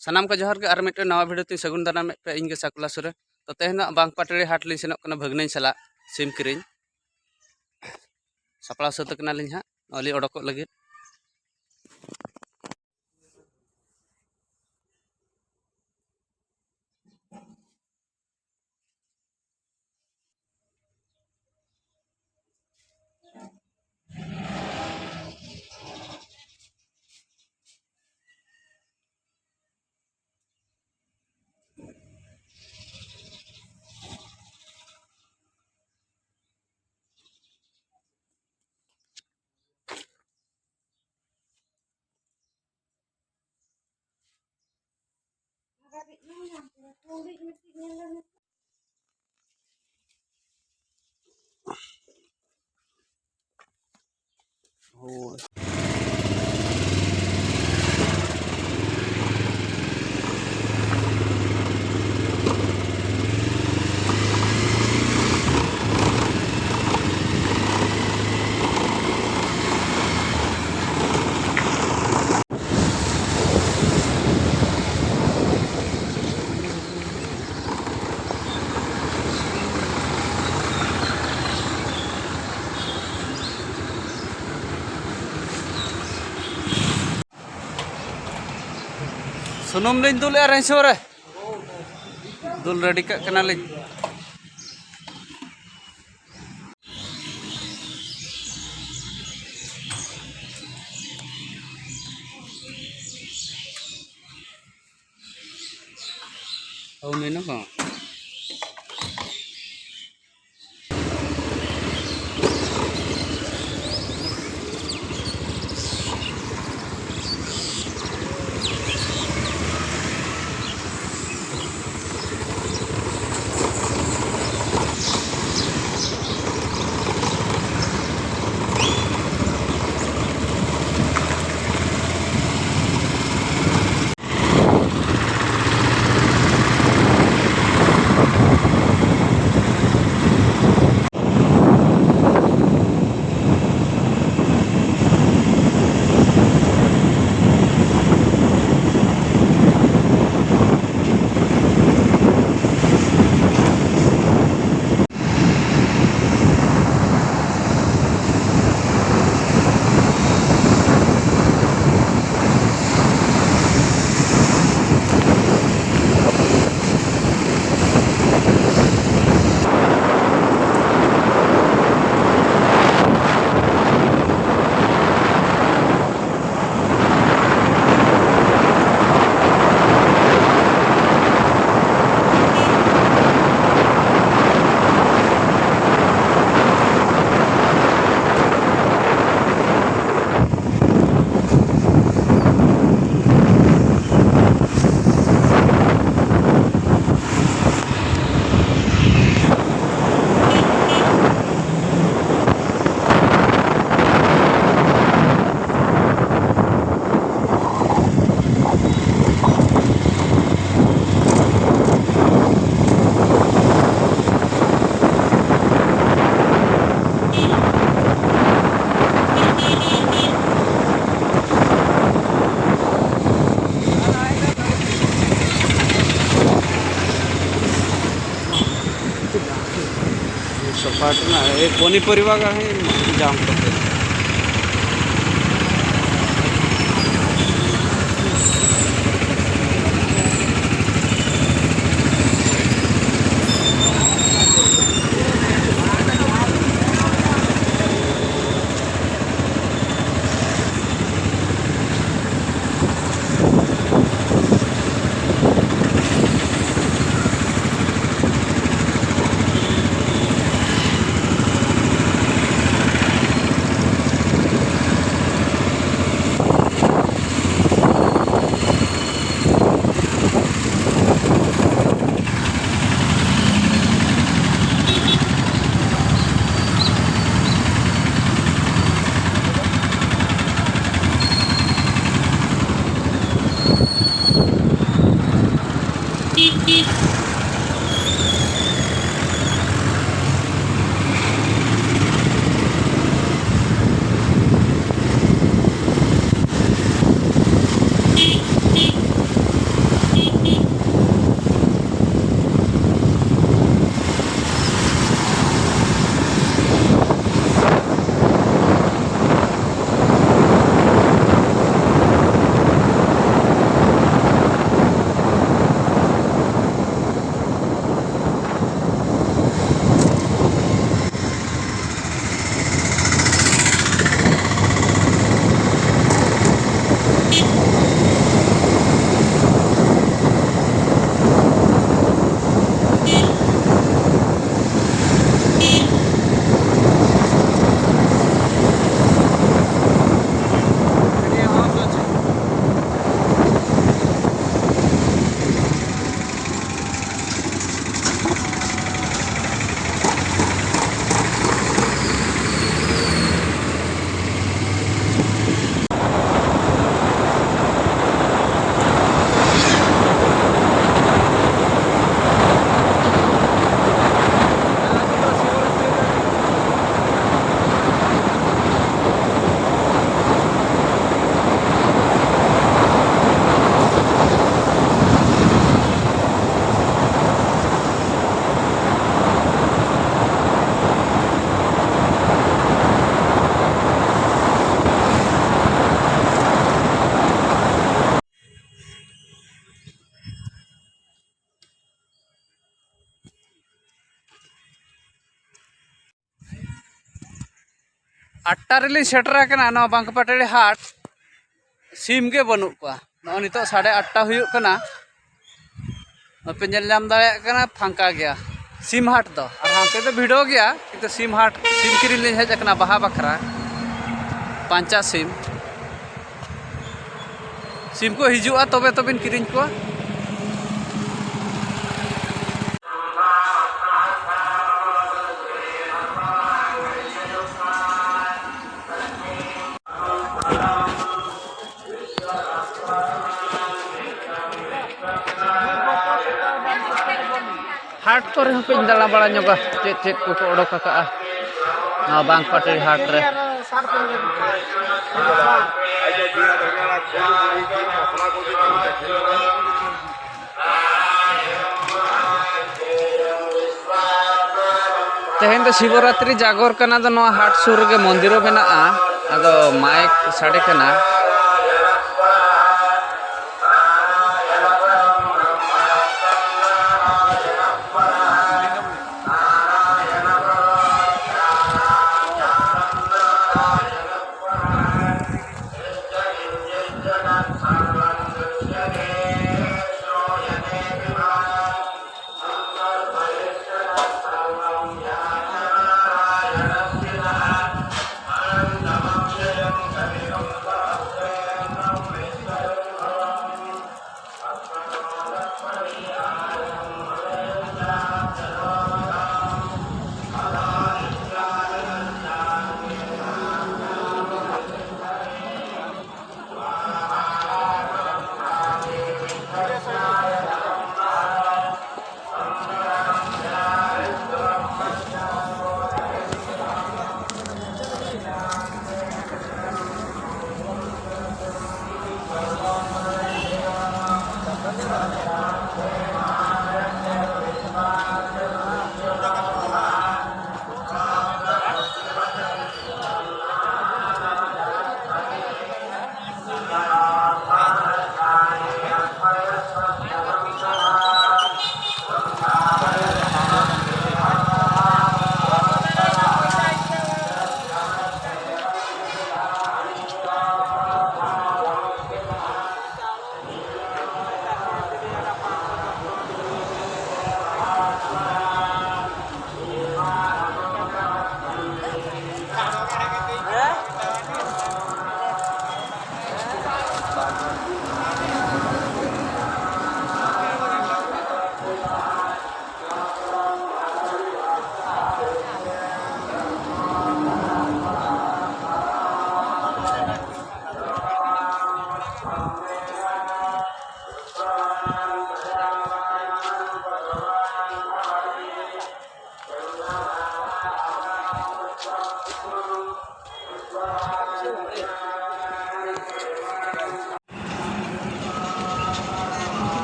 सानाम को जोहर के आर मिट्टे नवा भिडियो तीन सगुन दाना में पे इनके साकुला सुरे तो तेहना बांग पाटड़ी हाट लिंग सेनोक कना भगने चला सिम किरिंग सपड़ा सत कना लिंग हां अली ओडको लगे Oh. सुनुम लिंग दुल यार सोरे दुल रेडी का कना लिंग औ नेनो का सपाटना एक कोनी परिवार का है जाम करते 8टा रेलिंग सेटर कना ना बांकपाटड़ी हाट सिम के बनू को ना नितो 8:30 हुयुग कना पे नेल नाम दाड़े कना फांका गया सिम हाट दो और हांते तो भिड़ो गया किंतु सिम हाट सिम किरी ले हेज कना बाहा बखरा 5 सिम को हिजुआ तबे तबिन किरिन को हाट को रे पे दला बड़ा ñoga चेक चेक को ओडोक का ना बांकपाटड़ी हाट रे तेहेन तो शिवरात्रि जागोर कना दो नवा हाट सुर के मंदिरो मेना आदो माइक साडे कना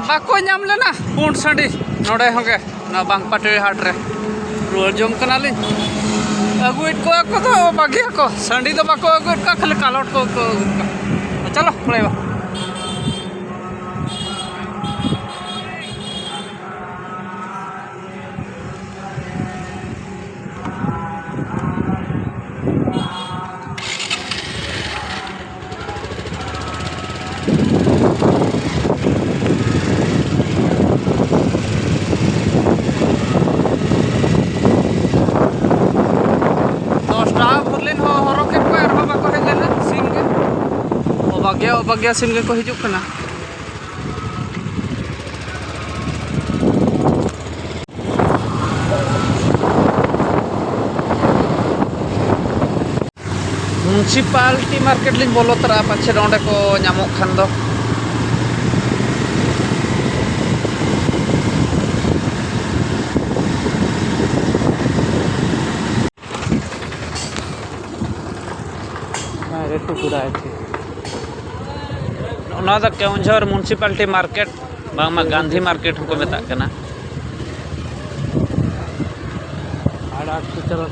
बाको नाम लेना पुंड सांडी नोडे होंगे ना बांकपाटड़ी हाट रे रुआर जम कना लिन अगुइट को तो बागिया को सांडी तो बाको अगुइट का खाली कालोट को चलो पळेबा बागिया सिम के को हिजुक कना म्युनिसिपालिटी मार्केट लिंग बोलो तरा पाछे ओंडे को नामोक खान दो अरे टुकुरा है केवंझर म्युनिसिपालिटी मार्केट बांगमा गांधी मार्केट को मेता कना चलो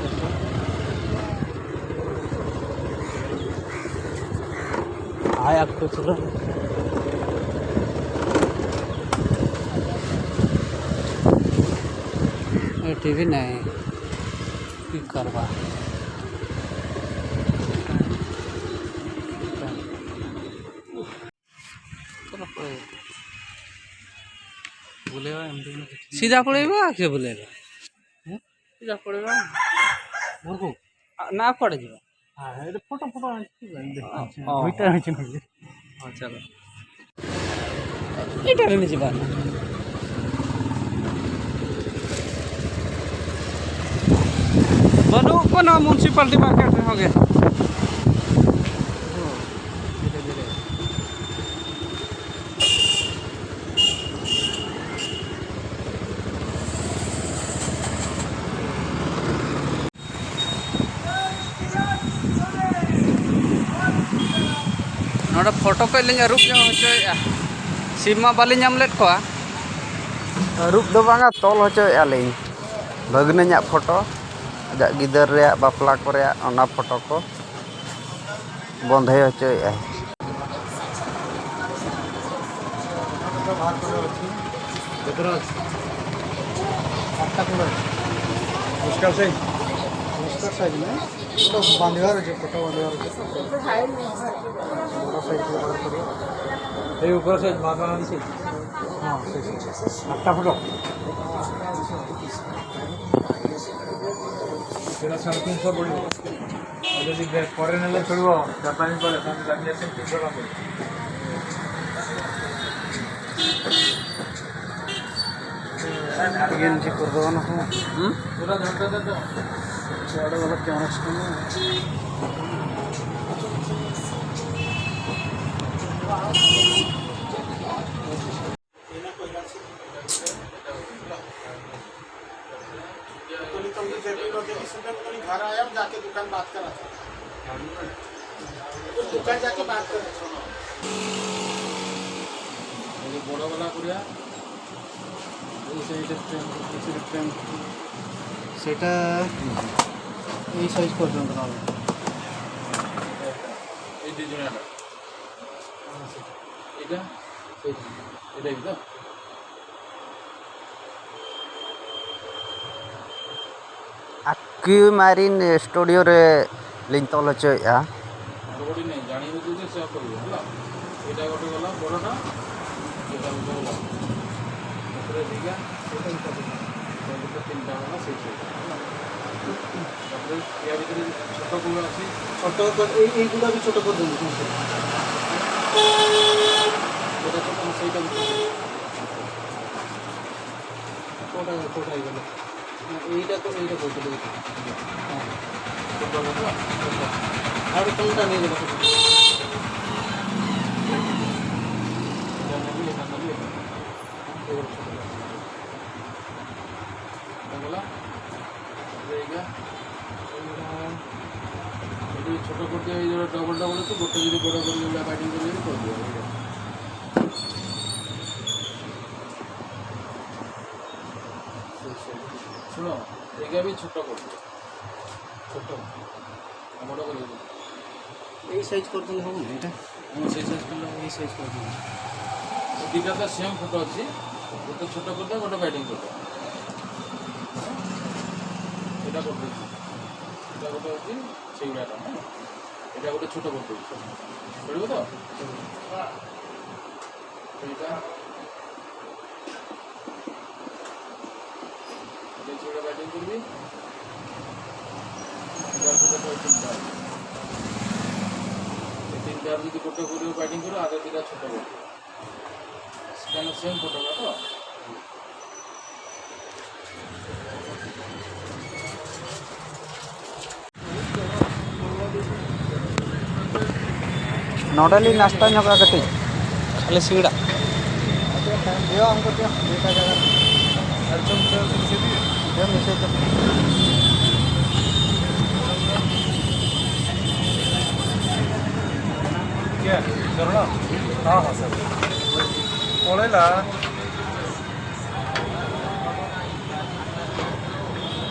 आया कुछ टीवी नहीं करवा सीधा पड़ेगा आगे बोलेगा सीधा पड़ेगा ना पड़े जी फोटो फोटो चलो एटारे नहीं जीवा बनू को ना म्यूनसिपालिटी मार्केट हो गया नोड़ा फोटो को लिंग रूप जो होचोया सीमा बाली नाम लेट को रूप दो बांगा तोल होचोया लिंग भगने ᱧᱟᱜ फोटो आजा गिदर रे बापला को रे ओना फोटो को बंधे होचोया मुश्किल साइज में तो बांधवा रे फोटो बांधवा रे बड़ा साइज के बाहर करो ए ऊपर से बांधवा दिसे हां सही आठटा फोटो तेरा साल 300 पड़ो यदि परे नेले चलबो जापानी पड़े हम जानिए 300 का पड़े ये नीचे कर दो ना पूरा घंटा दे दो चढ़े वाला कैमरा स्क्रीन घर आया जाके दुकान बात करा दुकान जाके बात कर बड़ा वाला कुरिया सेटा এই সাইজ পর্যন্ত হবে এই ডিজাইনটা এটা এটাই তো एक्यूमारिन स्टूडियो रे लिंक तोल होचोया बड़ी नहीं जानी बुझी से सेव करियो हला एटा गोटे वाला बड़टा एटा गोटे वाला तापर दिगा एटा गोटे तीनटा वाला से तापर या भीतर छोट गुला अछि छोट এই গুলা भी छोट कर देबो এটা তো সেইটা কোটা কোটা গেল এইটা তো এইটা বলতে দেব হ্যাঁ কোটা কোটা আর কোনটা নিয়ে যাবো ছোট করতে ডবল ডবল তো গোটা যদি বড় করে কাটিং করে দিও শুনো এগুলা भी ছোট করতে ছোট বড় করে দিও এই সাইজ করতে হবে না এটা সেই সাইজ করলে এই সাইজ করতে হবে দুইটা তো সেম ফটো আছে গোটা ছোট করতে গোটা কাটিং করতে এটা করতে এটা গোটা আছে সেইগুলাটা হ্যাঁ এটা গোটা ছোট করতে করব তো এইটা এটা ছোট কাটিং করবি এটা গোটা তিনটা তিনটা যদি গোটা করে কাটিং করো আগে দুটা ছোট করবে সেখানে সেম ফটোটা তো नोडली नाश्ता ᱧᱚᱜᱟ ᱠᱟᱹᱴᱤᱡ ᱟᱞᱮ ᱥᱤᱸᱜᱲᱟ दियो हमको दियो बेटा जगह अर्जुन से मिसे दियो दियो मिसे तो क्या करो हां हां सर पळेला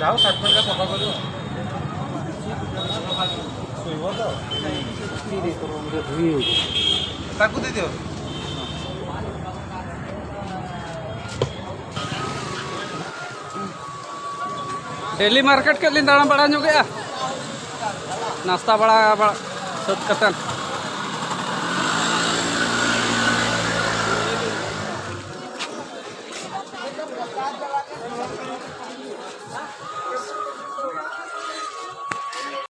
जाओ 60 मिनिट सफा करियो सुइबो तो धीरे करो मुझे धुई हो ताकू दे दियो डेली मार्केट के लिए दाड़ा बड़ा नाश्ता बड़ा सद कतन